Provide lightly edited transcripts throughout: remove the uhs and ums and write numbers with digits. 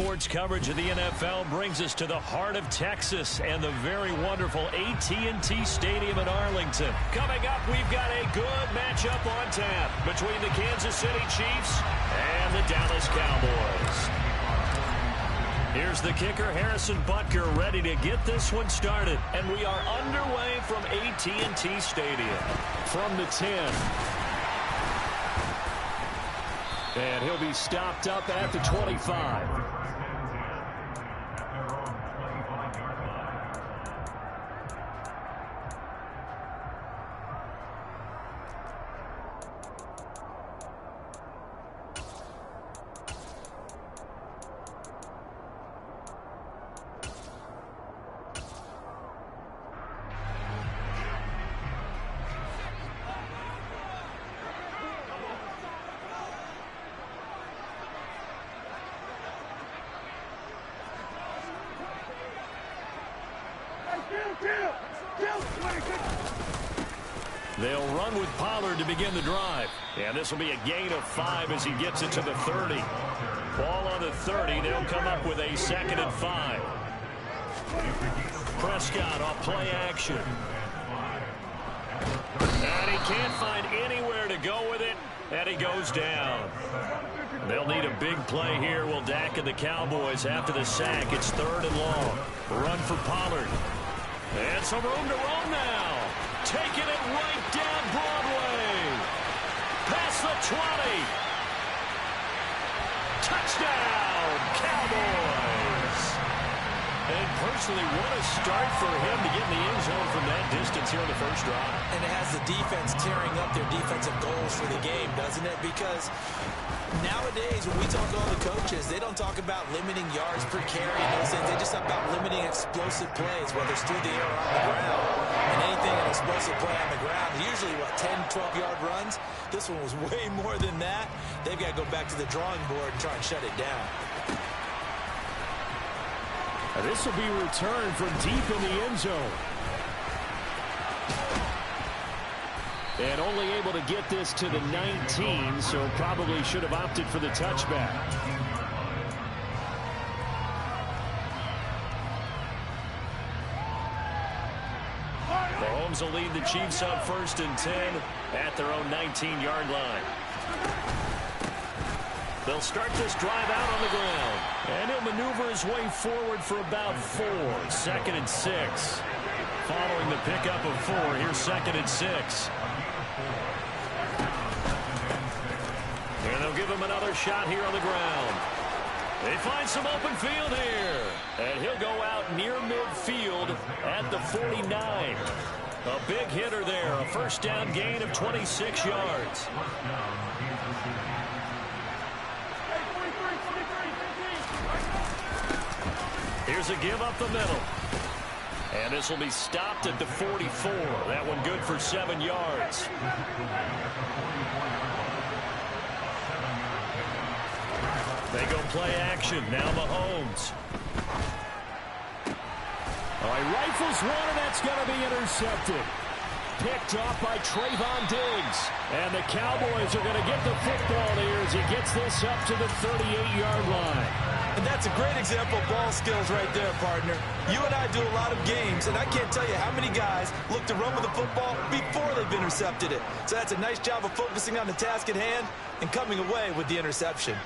Sports coverage of the NFL brings us to the heart of Texas and the very wonderful AT&T Stadium in Arlington. Coming up, we've got a good matchup on tap between the Kansas City Chiefs and the Dallas Cowboys. Here's the kicker, Harrison Butker, ready to get this one started. And we are underway from AT&T Stadium. From the 10. And he'll be stopped up at the 25. They'll run with Pollard to begin the drive. And this will be a gain of 5 as he gets it to the 30. Ball on the 30. They'll come up with a 2nd and 5. Prescott off play action. And he can't find anywhere to go with it. And he goes down. They'll need a big play here. Will Dak and the Cowboys after the sack. It's 3rd and long. Run for Pollard. And some room to roam now. Taking it right down Broadway. Past the 20. Touchdown, Cowboys. And personally, what a start for him to get in the end zone from that distance here in the first drive. And it has the defense tearing up their defensive goals for the game, doesn't it? Because nowadays, when we talk to all the coaches, they don't talk about limiting yards per carry and those things. They just talk about limiting explosive plays, whether it's through the air or on the ground. And anything an explosive play on the ground, usually, 10, 12-yard runs. This one was way more than that. They've got to go back to the drawing board and try and shut it down. This will be returned from deep in the end zone. And only able to get this to the 19, so probably should have opted for the touchback. Mahomes will lead the Chiefs up 1st and 10 at their own 19-yard line. They'll start this drive out on the ground. And he'll maneuver his way forward for about 4. 2nd and 6. Following the pickup of 4, here's 2nd and 6. And they'll give him another shot here on the ground. They find some open field here. And he'll go out near midfield at the 49. A big hitter there. A first down gain of 26 yards. Here's a give up the middle. And this will be stopped at the 44. That one good for 7 yards. They go play action. Now Mahomes. All right, rifles one, and that's going to be intercepted. Picked off by Trayvon Diggs. And the Cowboys are going to get the football here as he gets this up to the 38-yard line. And that's a great example of ball skills right there, partner. You and I do a lot of games, and I can't tell you how many guys look to run with the football before they've intercepted it. So that's a nice job of focusing on the task at hand and coming away with the interception.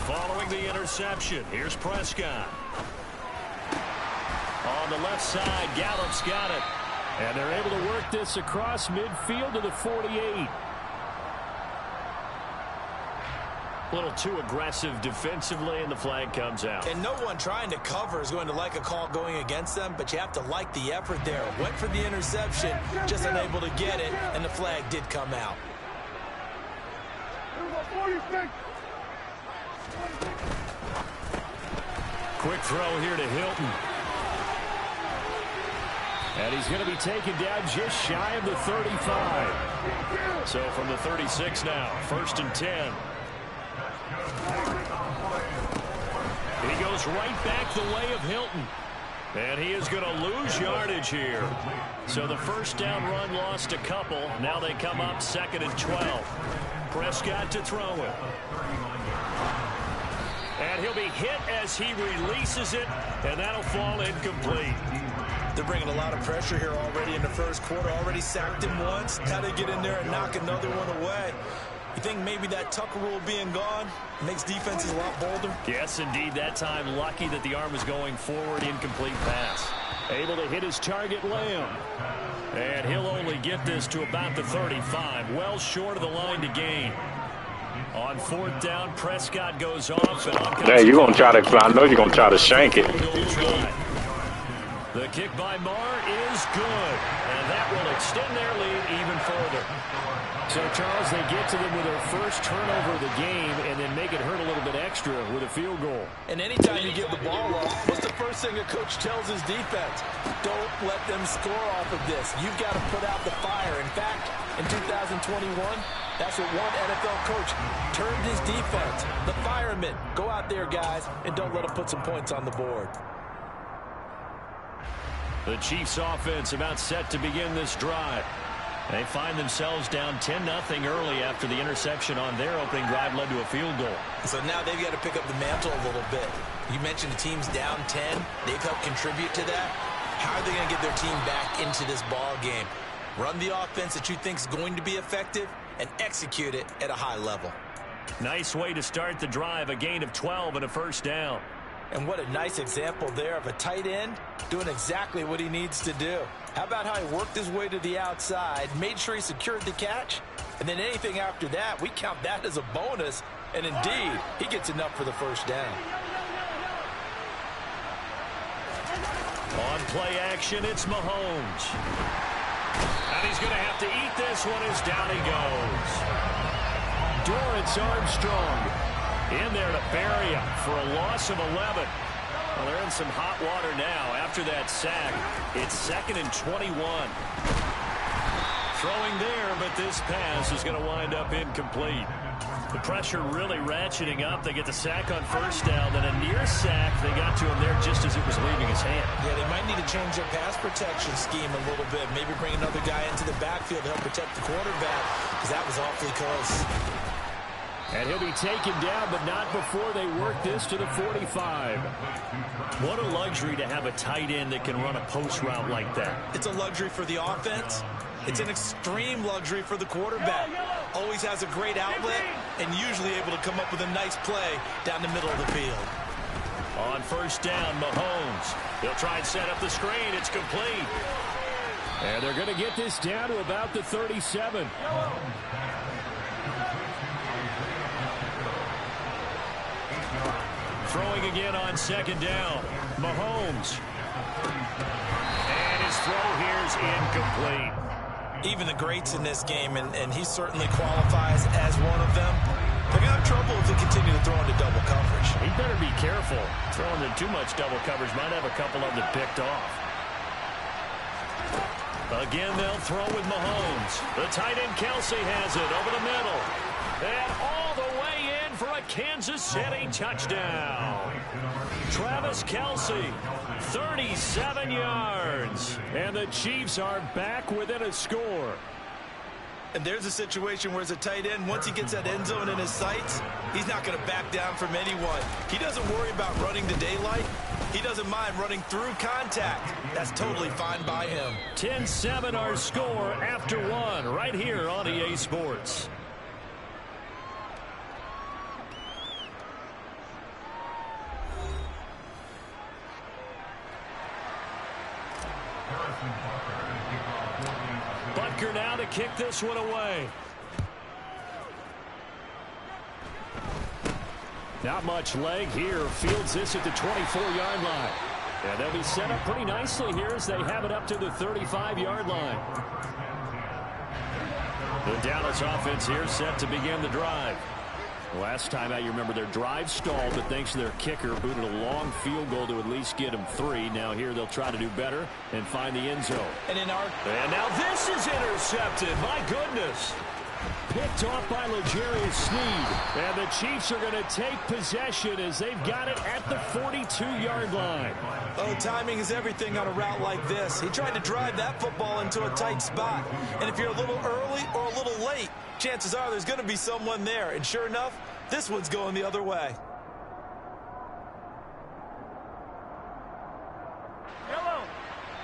Following the interception, here's Prescott. On the left side, Gallup's got it. And they're able to work this across midfield to the 48. A little too aggressive defensively, and the flag comes out. And no one trying to cover is going to like a call going against them, but you have to like the effort there. Went for the interception, just unable to get it, and the flag did come out. Quick throw here to Hilton. And he's going to be taken down just shy of the 35. So from the 36 now, 1st and 10. He goes right back the way of Hilton. And he is going to lose yardage here. So the first down run lost a couple. Now they come up 2nd and 12. Prescott to throw it. And he'll be hit as he releases it, and that'll fall incomplete. They're bringing a lot of pressure here already in the first quarter. Already sacked him once. Now they get in there and knock another one away. You think maybe that Tucker rule being gone makes defenses a lot bolder? Yes, indeed. That time, lucky that the arm was going forward. Incomplete pass. Able to hit his target, Lamb. And he'll only get this to about the 35. Well short of the line to gain. On fourth down, Prescott goes off. And hey, you're going to try to, I know you're going to try to shank it. The kick by Marr is good. And that will extend their lead even further. So, Charles, they get to them with their first turnover of the game and then make it hurt a little bit extra with a field goal. And anytime you give the ball up, what's the first thing a coach tells his defense? Don't let them score off of this. You've got to put out the fire. In fact, in 2021, that's what one NFL coach turned his defense. The firemen. Go out there, guys, and don't let them put some points on the board. The Chiefs offense about set to begin this drive. They find themselves down 10-0 early after the interception on their opening drive led to a field goal. So now they've got to pick up the mantle a little bit. You mentioned the team's down 10. They've helped contribute to that. How are they going to get their team back into this ball game? Run the offense that you think is going to be effective and execute it at a high level. Nice way to start the drive. A gain of 12 and a first down. And what a nice example there of a tight end doing exactly what he needs to do. How about how he worked his way to the outside, made sure he secured the catch, and then anything after that, we count that as a bonus. And indeed, he gets enough for the first down. On play action, it's Mahomes. And he's going to have to eat this one as down he goes. Dorrance Armstrong in there to bury him for a loss of 11. Well, they're in some hot water now after that sack. It's 2nd and 21. Throwing there, but this pass is going to wind up incomplete. The pressure really ratcheting up. They get the sack on first down, then a near sack. They got to him there just as it was leaving his hand. Yeah, they might need to change their pass protection scheme a little bit. Maybe bring another guy into the backfield to help protect the quarterback, because that was awfully close. And he'll be taken down, but not before they work this to the 45. What a luxury to have a tight end that can run a post route like that. It's a luxury for the offense. It's an extreme luxury for the quarterback. Always has a great outlet and usually able to come up with a nice play down the middle of the field. On first down, Mahomes. They'll try and set up the screen. It's complete. And they're going to get this down to about the 37. Throwing again on second down. Mahomes. And his throw here's incomplete. Even the greats in this game, and he certainly qualifies as one of them, they're going to have trouble if they continue to throw into double coverage. He better be careful. Throwing into too much double coverage might have a couple of them picked off. Again, they'll throw with Mahomes. The tight end Kelsey has it over the middle. And all the way in for a Kansas City touchdown. Travis Kelsey, 37 yards. And the Chiefs are back within a score. And there's a situation where as a tight end, once he gets that end zone in his sights, he's not going to back down from anyone. He doesn't worry about running to daylight. He doesn't mind running through contact. That's totally fine by him. 10-7 our score after one right here on EA Sports. Butker now to kick this one away. Not much leg here. Fields this at the 24-yard line. And they'll be set up pretty nicely here as they have it up to the 35-yard line. The Dallas offense here set to begin the drive. Last time out, you remember their drive stalled, but thanks to their kicker, booted a long field goal to at least get them 3. Now here they'll try to do better and find the end zone. And now this is intercepted. My goodness. Picked off by L'Jarius Sneed. And the Chiefs are going to take possession as they've got it at the 42-yard line. Oh, timing is everything on a route like this. He tried to drive that football into a tight spot. And if you're a little early or a little late, chances are there's going to be someone there. And sure enough, this one's going the other way.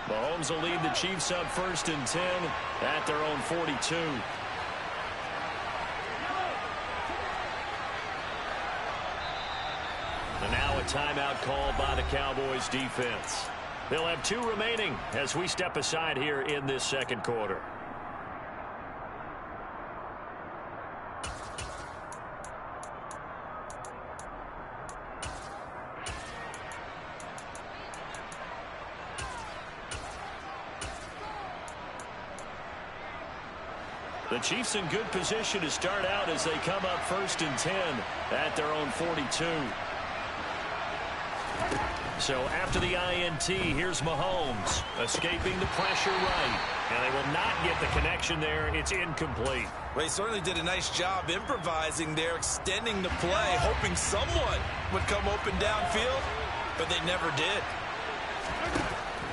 Mahomes will lead the Chiefs up 1st and 10 at their own 42. And now a timeout called by the Cowboys defense. They'll have 2 remaining as we step aside here in this second quarter. The Chiefs in good position to start out as they come up 1st and 10 at their own 42. So after the INT, here's Mahomes escaping the pressure right. And they will not get the connection there. It's incomplete. Well, he certainly did a nice job improvising there, extending the play, hoping someone would come open downfield, but they never did.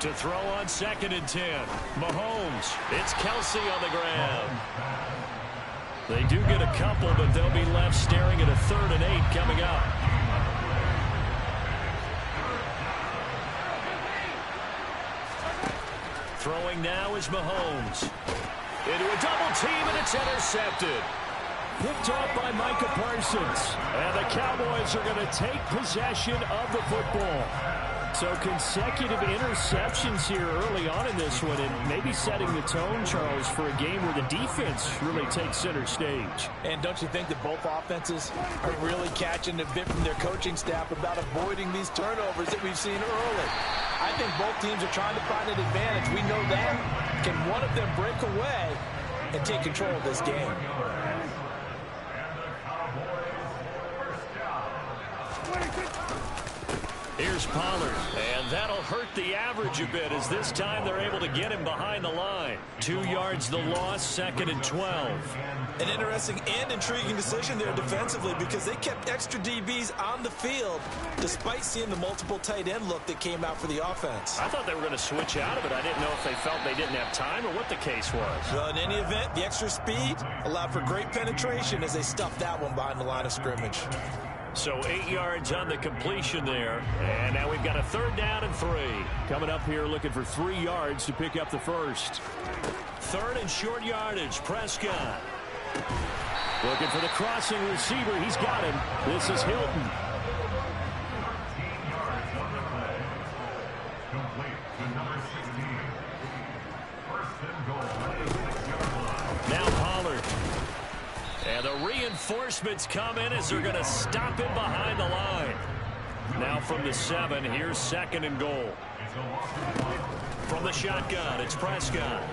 To throw on 2nd and 10. Mahomes. It's Kelsey on the ground. They do get a couple, but they'll be left staring at a 3rd and 8 coming up. Throwing now is Mahomes. Into a double team, and it's intercepted. Picked off by Micah Parsons. And the Cowboys are going to take possession of the football. So consecutive interceptions here early on in this one, and maybe setting the tone, Charles, for a game where the defense really takes center stage. And don't you think that both offenses are really catching a bit from their coaching staff about avoiding these turnovers that we've seen early? I think both teams are trying to find an advantage. We know that. Can one of them break away and take control of this game? Here's Pollard, and that'll hurt the average a bit as this time they're able to get him behind the line. 2 yards the loss, 2nd and 12. An interesting and intriguing decision there defensively because they kept extra DBs on the field despite seeing the multiple tight end look that came out for the offense. I thought they were going to switch out of it. I didn't know if they felt they didn't have time or what the case was. Well, in any event, the extra speed allowed for great penetration as they stuffed that one behind the line of scrimmage. So 8 yards on the completion there. And now we've got a 3rd down and 3. Coming up here looking for 3 yards to pick up the first. 3rd and short yardage. Prescott. Looking for the crossing receiver. He's got him. This is Hilton. Now Pollard. And the reinforcements come in as they're going to stop him behind the line. Now from the 7, here's 2nd and goal. From the shotgun, it's Prescott.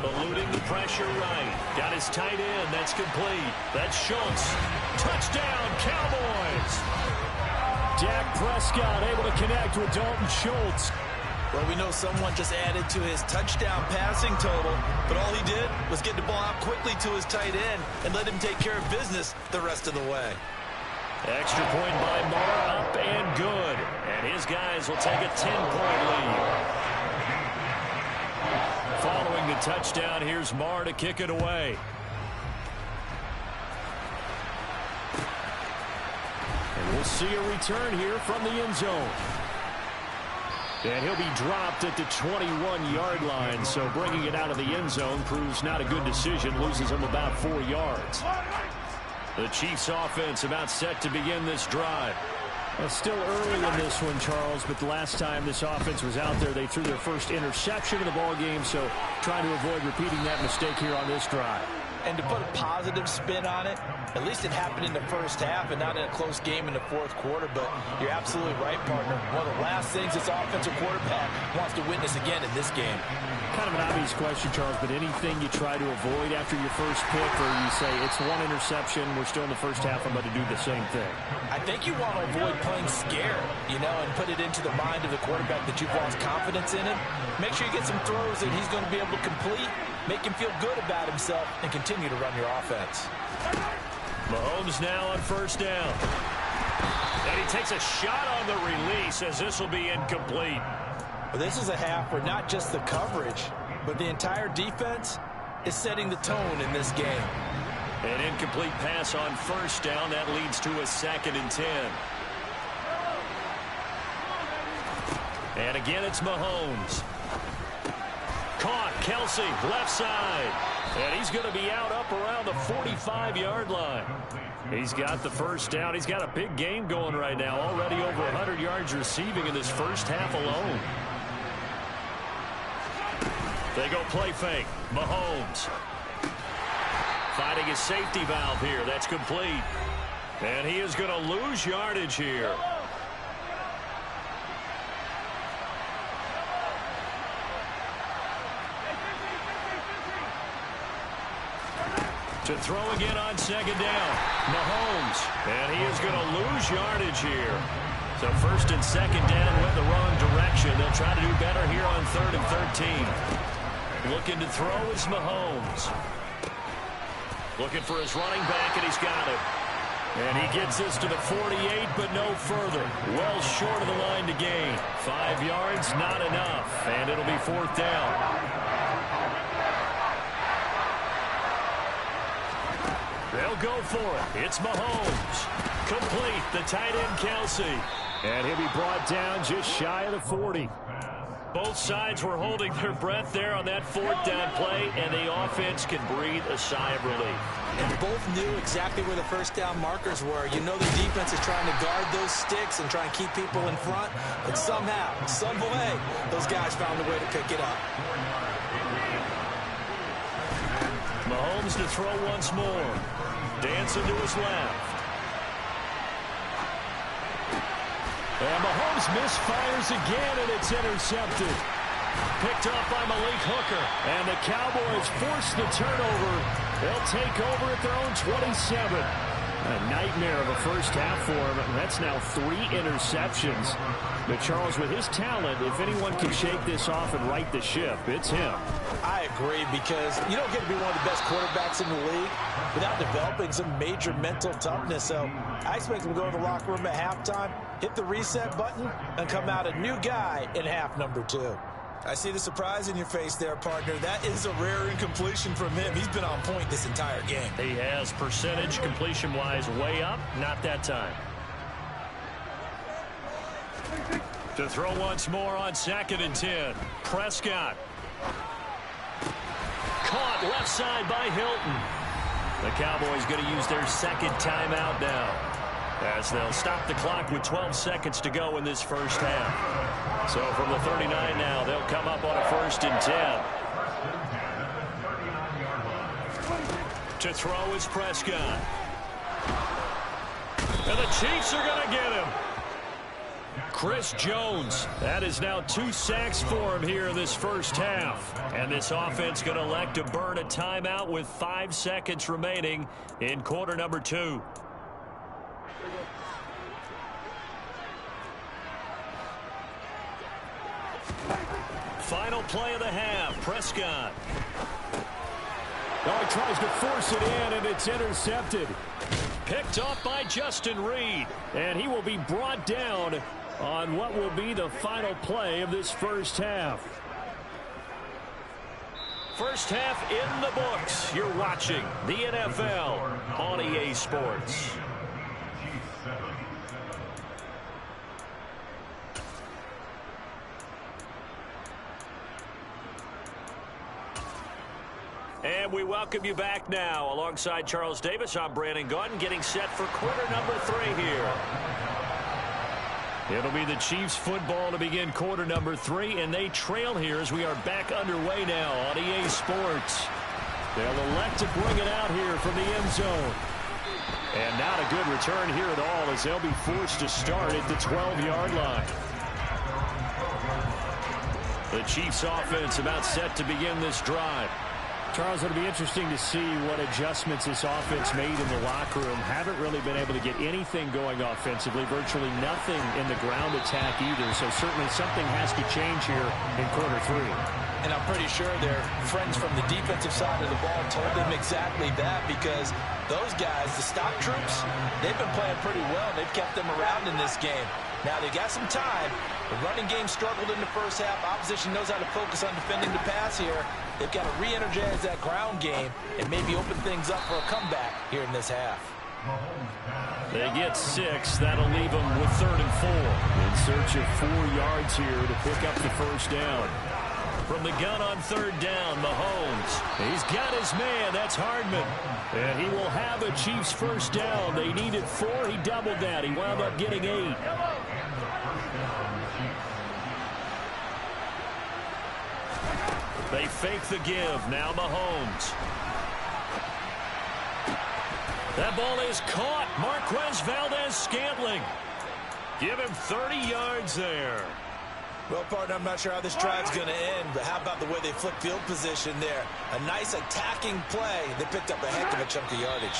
Eluding the pressure right. Got his tight end. That's complete. That's Schultz. Touchdown, Cowboys. Dak Prescott able to connect with Dalton Schultz. Well, we know someone just added to his touchdown passing total, but all he did was get the ball out quickly to his tight end and let him take care of business the rest of the way. Extra point by Marr, up and good. And his guys will take a 10-point lead. Following the touchdown, here's Marr to kick it away. And we'll see a return here from the end zone. And he'll be dropped at the 21-yard line, so bringing it out of the end zone proves not a good decision, loses him about 4 yards. The Chiefs offense about set to begin this drive. Well, still early in this one, Charles, but the last time this offense was out there, they threw their first interception of the ball game, so trying to avoid repeating that mistake here on this drive. And to put a positive spin on it, at least it happened in the first half and not in a close game in the fourth quarter. But you're absolutely right, partner. One of the last things this offensive quarterback wants to witness again in this game. Kind of an obvious question, Charles, but anything you try to avoid after your first pick, or you say it's one interception, we're still in the first half, I'm going to do the same thing? I think you want to avoid playing scared, and put it into the mind of the quarterback that you've lost confidence in him. Make sure you get some throws that he's going to be able to complete, make him feel good about himself, and continue to run your offense. Mahomes now on 1st down. And he takes a shot on the release as this will be incomplete. Well, this is a half where not just the coverage, but the entire defense is setting the tone in this game. An incomplete pass on 1st down. That leads to a 2nd and 10. And again, it's Mahomes. Caught. Kelsey, left side. And he's going to be out up around the 45-yard line. He's got the first down. He's got a big game going right now. Already over 100 yards receiving in this first half alone. They go play fake. Mahomes. Finding his safety valve here. That's complete. And he is going to lose yardage here. To throw again on second down. Mahomes. And he is going to lose yardage here. So first and second down went the wrong direction. They'll try to do better here on 3rd and 13. Looking to throw is Mahomes. Looking for his running back, and he's got it. And he gets this to the 48, but no further. Well short of the line to gain. 5 yards, not enough. And it'll be 4th down. They'll go for it. It's Mahomes. Complete. The tight end, Kelsey. And he'll be brought down just shy of the 40. Both sides were holding their breath there on that 4th down play, and the offense can breathe a sigh of relief. And both knew exactly where the first down markers were. You know the defense is trying to guard those sticks and try and keep people in front. And somehow, some way, those guys found a way to pick it up. Mahomes to throw once more. Dancing to his left. And Mahomes misfires again, and it's intercepted. Picked up by Malik Hooker. And the Cowboys force the turnover. They'll take over at their own 27. A nightmare of a first half for him. That's now 3 interceptions. But Charles, with his talent, if anyone can shake this off and right the ship, it's him. I agree, because you don't get to be one of the best quarterbacks in the league without developing some major mental toughness. So I expect him to go in the locker room at halftime, hit the reset button, and come out a new guy in half number 2. I see the surprise in your face there, partner. That is a rare incompletion from him. He's been on point this entire game. He has percentage completion-wise way up. Not that time. To throw once more on 2nd and 10. Prescott. Caught left side by Hilton. The Cowboys going to use their 2nd timeout now, as they'll stop the clock with 12 seconds to go in this first half. So from the 39 now, they'll come up on a 1st and 10. To throw is Prescott. And the Chiefs are going to get him. Chris Jones. That is now 2 sacks for him here in this first half. And this offense going to elect to burn a timeout with 5 seconds remaining in quarter number 2. Final play of the half. Prescott. Oh, he tries to force it in, and it's intercepted. Picked off by Justin Reed. And he will be brought down on what will be the final play of this first half. First half in the books. You're watching the NFL on EA Sports. And we welcome you back now. Alongside Charles Davis, I'm Brandon Gaudin, getting set for quarter number 3 here. It'll be the Chiefs football to begin quarter number 3, and they trail here as we are back underway now on EA Sports. They'll elect to bring it out here from the end zone. And not a good return here at all, as they'll be forced to start at the 12-yard line. The Chiefs offense about set to begin this drive. Charles, it'll be interesting to see what adjustments this offense made in the locker room. Haven't really been able to get anything going offensively, virtually nothing in the ground attack either. So certainly something has to change here in quarter 3. And I'm pretty sure their friends from the defensive side of the ball told them exactly that, because those guys, the stock troops, they've been playing pretty well. They've kept them around in this game. Now they got some time. The running game struggled in the first half. Opposition knows how to focus on defending the pass here. They've got to re-energize that ground game and maybe open things up for a comeback here in this half. They get 6. That'll leave them with 3rd and 4. In search of 4 yards here to pick up the first down. From the gun on third down, Mahomes. He's got his man. That's Hardman. And he will have a Chiefs first down. They needed 4. He doubled that. He wound up getting 8. They fake the give. Now Mahomes. That ball is caught. Marquez Valdez-Scantling. Give him 30 yards there. Well, partner, I'm not sure how this drive's going to end, but how about the way they flip field position there? A nice attacking play. They picked up a heck of a chunk of yardage.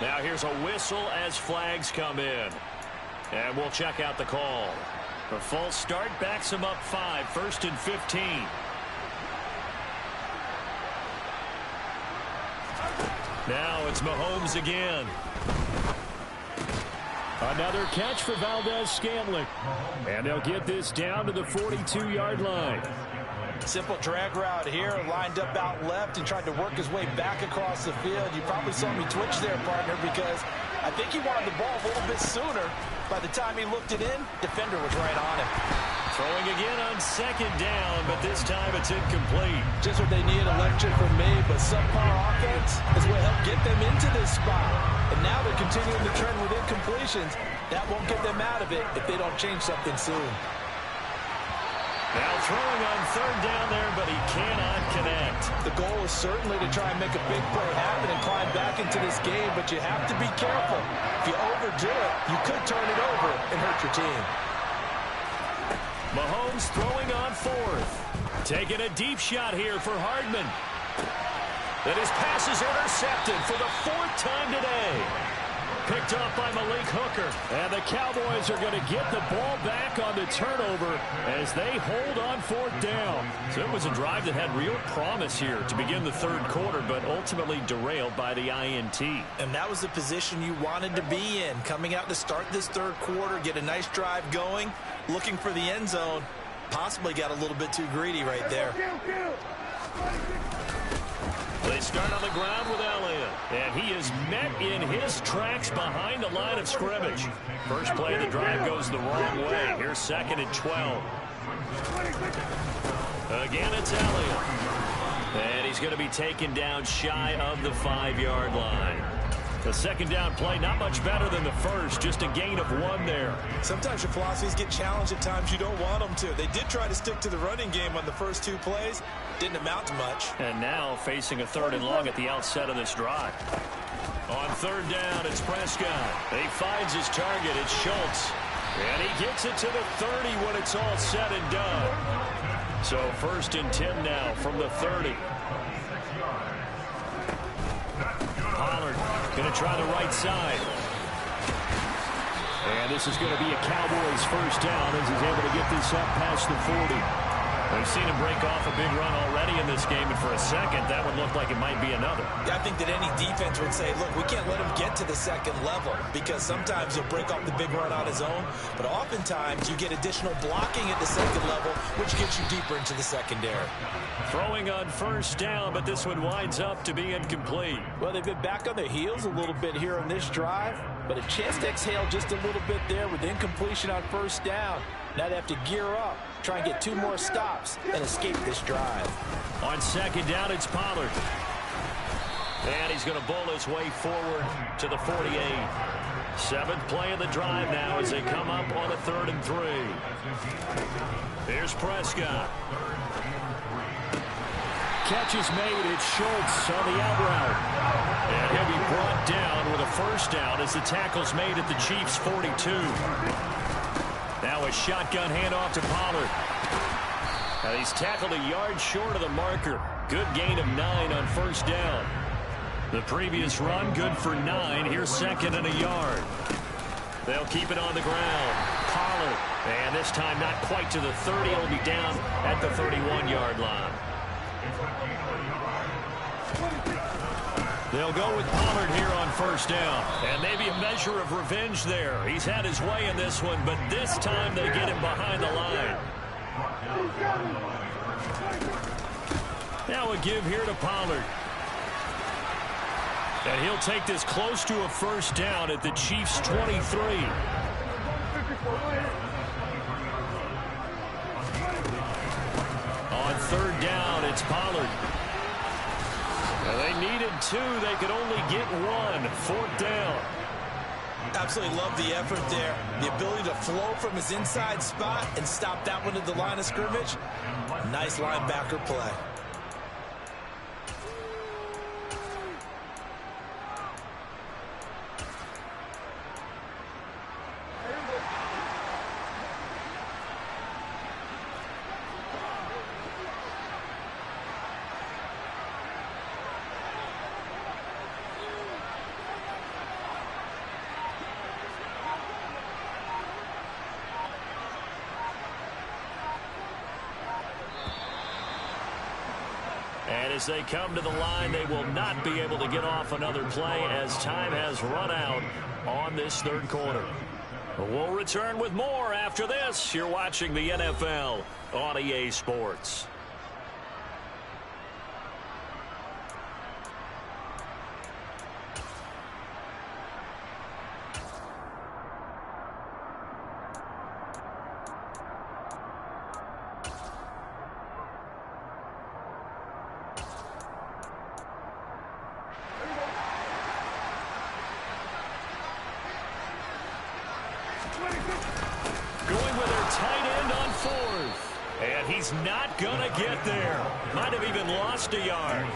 Now here's a whistle as flags come in. And we'll check out the call. The false start backs him up 5, 1st and 15. Now it's Mahomes again. Another catch for Valdez-Scantling. And they'll get this down to the 42-yard line. Simple drag route here, lined up out left and tried to work his way back across the field. You probably saw me twitch there, partner, because I think he wanted the ball a little bit sooner. By the time he looked it in, defender was right on him. Throwing again on second down, but this time it's incomplete. Just what they need, a lecture from me, but subpar offense is what helped get them into this spot. And now they're continuing the trend with incompletions. That won't get them out of it if they don't change something soon. Now throwing on third down there, but he cannot connect. The goal is certainly to try and make a big play happen and climb back into this game, but you have to be careful. If you overdo it, you could turn it over and hurt your team. Mahomes throwing on 4th. Taking a deep shot here for Hardman. And his pass is intercepted for the 4th time today. Picked up by Malik Hooker. And the Cowboys are going to get the ball back on the turnover as they hold on 4th down. So it was a drive that had real promise here to begin the 3rd quarter, but ultimately derailed by the INT. And that was the position you wanted to be in. Coming out to start this 3rd quarter, get a nice drive going, looking for the end zone. Possibly got a little bit too greedy right there. They start on the ground with Elliott, and he is met in his tracks behind the line of scrimmage. First play of the drive goes the wrong way. Here's 2nd and 12. Again, it's Elliott. And he's going to be taken down shy of the 5-yard line. The 2nd down play, not much better than the first, just a gain of 1 there. Sometimes your philosophies get challenged at times you don't want them to. They did try to stick to the running game on the first 2 plays. Didn't amount to much. And now facing a 3rd and long at the outset of this drive. On 3rd down, it's Prescott. He finds his target. It's Schultz. And he gets it to the 30 when it's all said and done. So 1st and 10 now from the 30. Pollard going to try the right side. And this is going to be a Cowboys first down as he's able to get this up past the 40. We've seen him break off a big run already in this game, and for a second, that would look like it might be another. Yeah, I think that any defense would say, look, we can't let him get to the 2nd level, because sometimes he'll break off the big run on his own, but oftentimes you get additional blocking at the 2nd level, which gets you deeper into the secondary. Throwing on first down, but this one winds up to be incomplete. Well, they've been back on their heels a little bit here on this drive, but a chance to exhale just a little bit there with incompletion on first down. Now they have to gear up, try and get 2 more stops, and escape this drive. On 2nd down, it's Pollard. And he's going to bowl his way forward to the 48. 7th play of the drive now as they come up on a 3rd and 3. Here's Prescott. Catch is made. It's Schultz on the out route. And he'll be brought down with a first down as the tackle's made at the Chiefs' 42. Now a shotgun handoff to Pollard. Now he's tackled a yard short of the marker. Good gain of 9 on first down. The previous run, good for 9. Here's 2nd and a yard. They'll keep it on the ground. Pollard. And this time not quite to the 30. He'll be down at the 31-yard line. They'll go with Pollard here on first down. And maybe a measure of revenge there. He's had his way in this one, but this time they get him behind the line. Now a give here to Pollard. And he'll take this close to a first down at the Chiefs' 23. On third down, it's Pollard. They needed 2. They could only get 1. Fourth down. Absolutely love the effort there. The ability to flow from his inside spot and stop that one at the line of scrimmage. Nice linebacker play. And as they come to the line, they will not be able to get off another play as time has run out on this third quarter. We'll return with more after this. You're watching the NFL on EA Sports. Going with their tight end on fourth. And he's not going to get there. Might have even lost a yard.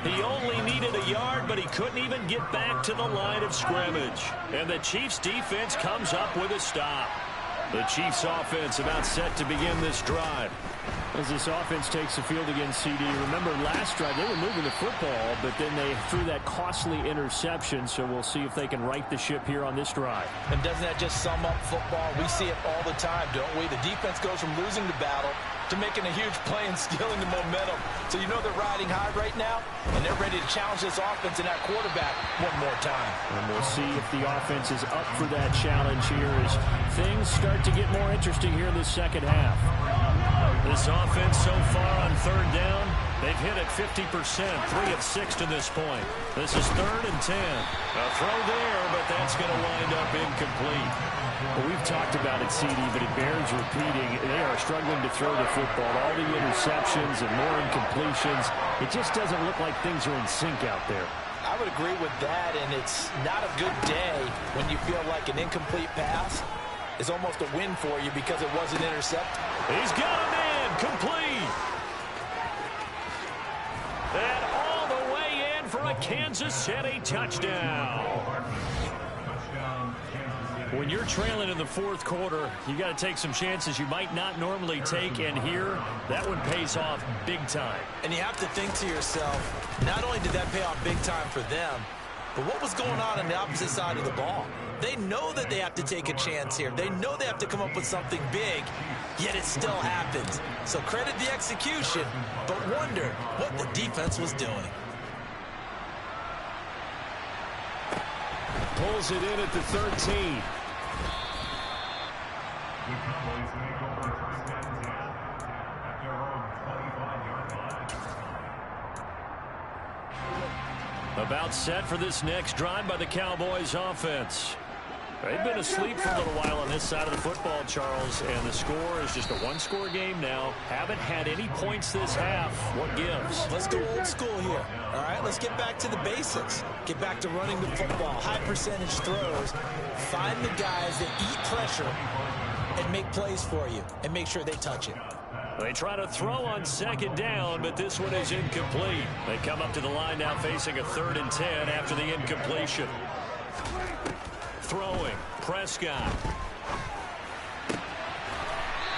He only needed a yard, but he couldn't even get back to the line of scrimmage. And the Chiefs defense comes up with a stop. The Chiefs offense about set to begin this drive. As this offense takes the field against CD, remember last drive they were moving the football, but then they threw that costly interception, so we'll see if they can right the ship here on this drive. And doesn't that just sum up football? We see it all the time, don't we? The defense goes from losing the battle to making a huge play and stealing the momentum. So you know they're riding high right now, and they're ready to challenge this offense and that quarterback one more time. And we'll see if the offense is up for that challenge here as things start to get more interesting here in the second half. This offense so far on third down, they've hit it 50%, 3 of 6 to this point. This is 3rd and 10. A throw there, but that's going to wind up incomplete. Well, we've talked about it, CD, but it bears repeating. They are struggling to throw the football. All the interceptions and more incompletions. It just doesn't look like things are in sync out there. I would agree with that, and it's not a good day when you feel like an incomplete pass is almost a win for you because it wasn't intercepted. He's got a man complete. And all the way in for a Kansas City touchdown. When you're trailing in the fourth quarter, you got to take some chances you might not normally take, and here, that one pays off big time. And you have to think to yourself, not only did that pay off big time for them, but what was going on the opposite side of the ball? They know that they have to take a chance here. They know they have to come up with something big, yet it still happens. So credit the execution, but wonder what the defense was doing. Pulls it in at the 13. About set for this next drive by the Cowboys offense. They've been asleep for a little while on this side of the football, Charles, and the score is just a one-score game now. Haven't had any points this half. What gives? Let's go old school here. All right, let's get back to the basics. Get back to running the football, high percentage throws. Find the guys that eat pressure and make plays for you and make sure they touch it. They try to throw on second down, but this one is incomplete. They come up to the line now facing a 3rd and 10 after the incompletion. Throwing, Prescott.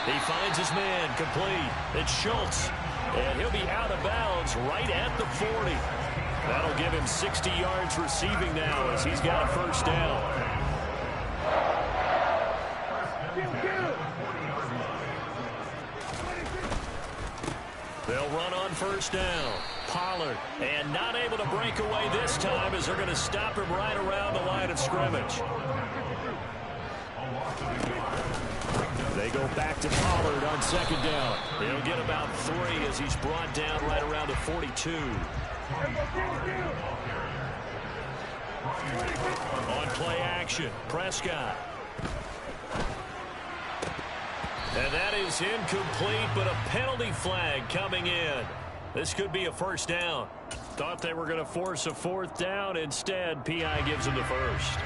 He finds his man, complete. It's Schultz, and he'll be out of bounds right at the 40. That'll give him 60 yards receiving now as he's got a first down. They'll run on first down. Pollard, and not able to break away this time as they're going to stop him right around the line of scrimmage. They go back to Pollard on second down. They'll get about 3 as he's brought down right around the 42. On play action, Prescott. And that is incomplete, but a penalty flag coming in. This could be a first down. Thought they were going to force a fourth down. Instead, P.I. gives them the first.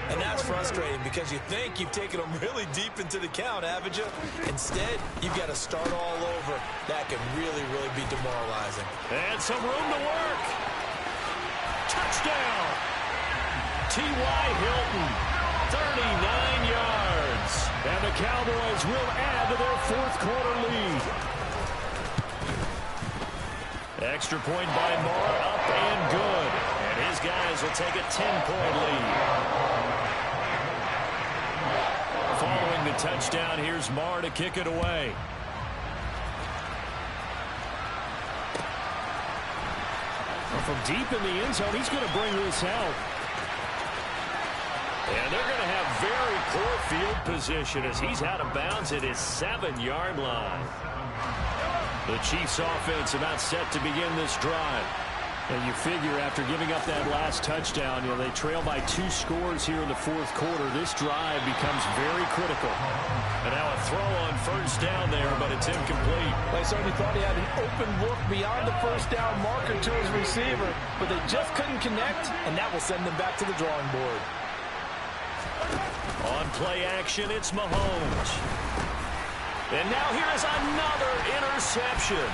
And that's frustrating because you think you've taken them really deep into the count, haven't you? Instead, you've got to start all over. That can really, really be demoralizing. And some room to work. Touchdown. T.Y. Hilton, 39 yards. And the Cowboys will add to their fourth quarter lead. Extra point by Moore, up and good. And his guys will take a 10-point lead. Following the touchdown, here's Marr to kick it away. From deep in the end zone, he's going to bring this out. And they're going to have very poor field position as he's out of bounds at his 7-yard line. The Chiefs offense about set to begin this drive. And you figure after giving up that last touchdown, they trail by 2 scores here in the fourth quarter. This drive becomes very critical. And now a throw on first down there, but it's incomplete. They certainly thought he had an open look beyond the first down marker to his receiver, but they just couldn't connect, and that will send them back to the drawing board. On play action, it's Mahomes. And now here is another interception.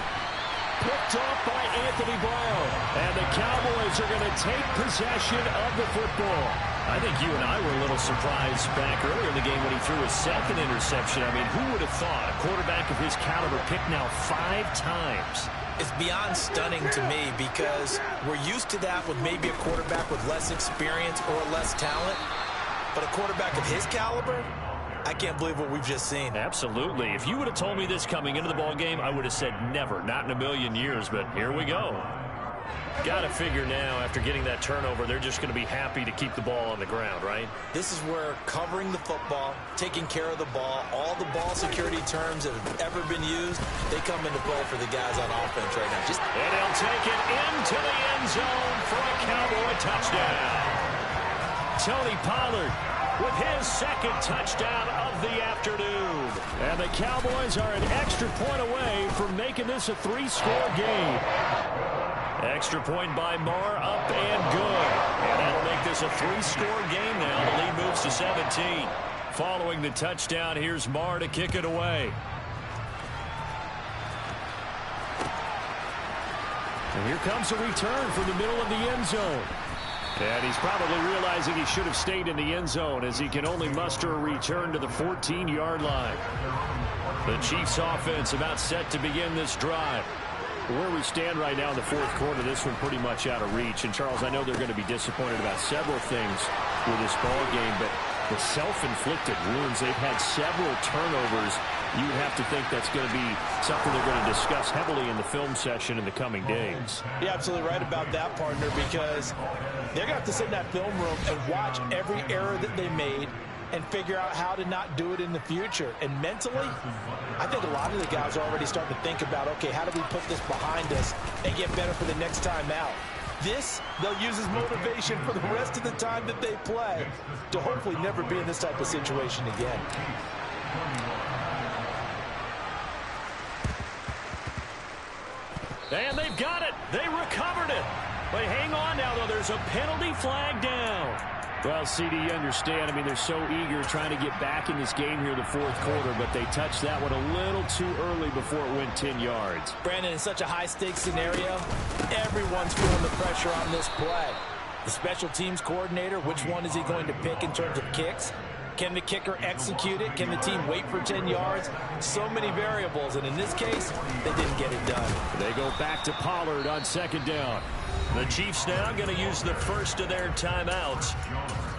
Picked off by Anthony Brown. And the Cowboys are going to take possession of the football. I think you and I were a little surprised back earlier in the game when he threw his second interception. I mean, who would have thought a quarterback of his caliber picked now 5 times? It's beyond stunning to me because we're used to that with maybe a quarterback with less experience or less talent. But a quarterback of his caliber, I can't believe what we've just seen. Absolutely. If you would have told me this coming into the ball game, I would have said never, not in a million years, but here we go. Got to figure now, after getting that turnover, they're just going to be happy to keep the ball on the ground, right? This is where covering the football, taking care of the ball, all the ball security terms that have ever been used, they come into play for the guys on offense right now. And he'll take it into the end zone for a Cowboy touchdown. Tony Pollard with his second touchdown of the afternoon. And the Cowboys are an extra point away from making this a 3-score game. Extra point by Marr, up and good. And that'll make this a 3-score game now. The lead moves to 17. Following the touchdown, here's Marr to kick it away. And here comes a return from the middle of the end zone. And he's probably realizing he should have stayed in the end zone as he can only muster a return to the 14-yard line. The Chiefs offense about set to begin this drive. Where we stand right now in the fourth quarter, this one pretty much out of reach. And, Charles, I know they're going to be disappointed about several things with this ball game, but the self-inflicted wounds, they've had several turnovers. You have to think that's going to be something they're going to discuss heavily in the film session in the coming days. You're absolutely right about that, partner, because they're going to have to sit in that film room and watch every error that they made and figure out how to not do it in the future. And mentally, I think a lot of the guys are already starting to think about, okay, how do we put this behind us and get better for the next time out? This, they'll use as motivation for the rest of the time that they play to hopefully never be in this type of situation again. And they've got it. They recovered it. But hang on now, though. There's a penalty flag down. Well, CD, you understand. I mean, they're so eager trying to get back in this game here in the fourth quarter, but they touched that one a little too early before it went 10 yards. Brandon, in such a high-stakes scenario, everyone's feeling the pressure on this play. The special teams coordinator, which one is he going to pick in terms of kicks? Can the kicker execute it? Can the team wait for 10 yards? So many variables, and in this case, they didn't get it done. They go back to Pollard on second down. The Chiefs now going to use the first of their timeouts.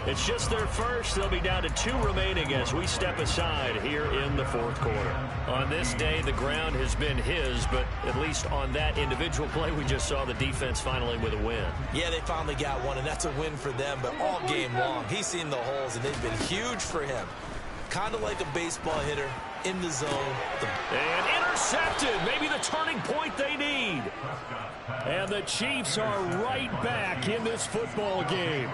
It's just their first. They'll be down to 2 remaining as we step aside here in the fourth quarter. On this day, the ground has been his, but at least on that individual play, we just saw the defense finally with a win. Yeah, they finally got one, and that's a win for them, but all game long, he's seen the holes, and they've been huge for him. kind of like a baseball hitter in the zone. And intercepted. Maybe the turning point they need. And the Chiefs are right back in this football game.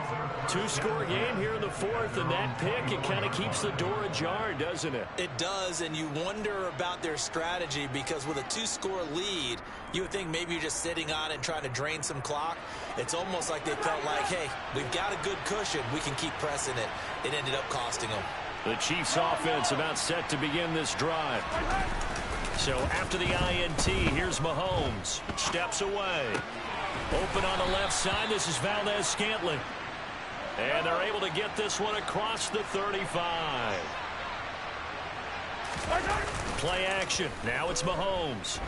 Two-score game here in the fourth, and that pick, it kind of keeps the door ajar, doesn't it? It does, and you wonder about their strategy because with a two-score lead, you would think maybe you're just sitting on it and trying to drain some clock. It's almost like they felt like, hey, we've got a good cushion. We can keep pressing it. It ended up costing them. The Chiefs offense about set to begin this drive. So after the INT, here's Mahomes. Steps away. Open on the left side. This is Valdez-Scantling. And they're able to get this one across the 35. Play action. Now it's Mahomes.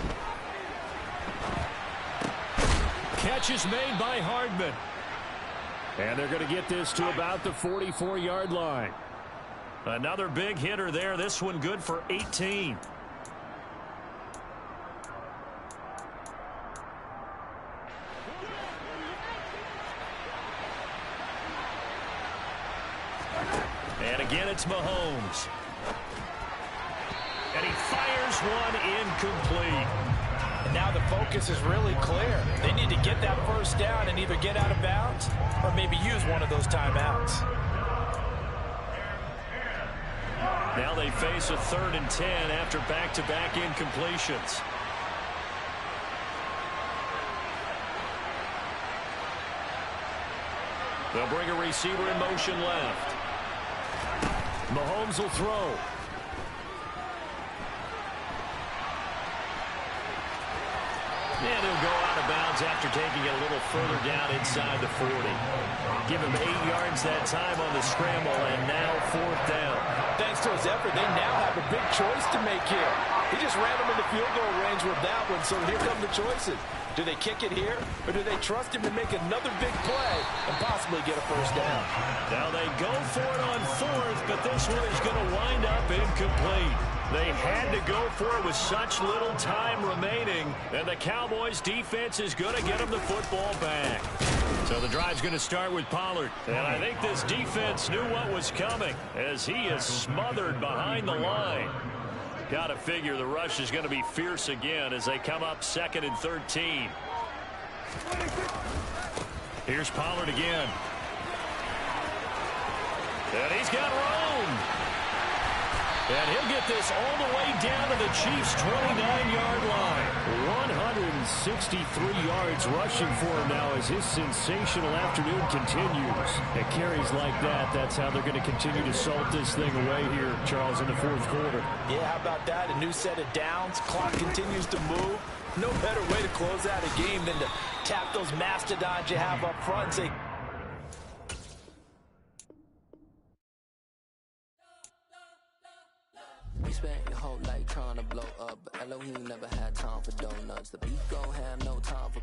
Catch is made by Hardman. And they're going to get this to about the 44-yard line. Another big hitter there. This one good for 18. And again, it's Mahomes. And he fires one incomplete. And now the focus is really clear. They need to get that first down and either get out of bounds or maybe use one of those timeouts. Now they face a 3rd and 10 after back-to-back incompletions. They'll bring a receiver in motion left. Mahomes will throw. And he'll go out of bounds after taking it a little further down inside the 40. Give him 8 yards that time on the scramble, and now 4th down. Thanks to his effort, they now have a big choice to make here. He just ran them into field goal range with that one, so here come the choices. Do they kick it here, or do they trust him to make another big play and possibly get a first down? Now they go for it on 4th, but this one is going to wind up incomplete. They had to go for it with such little time remaining, and the Cowboys' defense is going to get them the football back. So the drive's going to start with Pollard. And I think this defense knew what was coming as he is smothered behind the line. Got to figure the rush is going to be fierce again as they come up 2nd and 13. Here's Pollard again. And he's got room. And he'll get this all the way down to the Chiefs' 29-yard line. 163 yards rushing for him now as his sensational afternoon continues. At carries like that, that's how they're going to continue to salt this thing away here, Charles, in the 4th quarter. Yeah, how about that? A new set of downs. Clock continues to move. No better way to close out a game than to tap those mastodons you have up front and say, You spent your whole life trying to blow up, but Elohim never had time for donuts. The beef gon' have no time for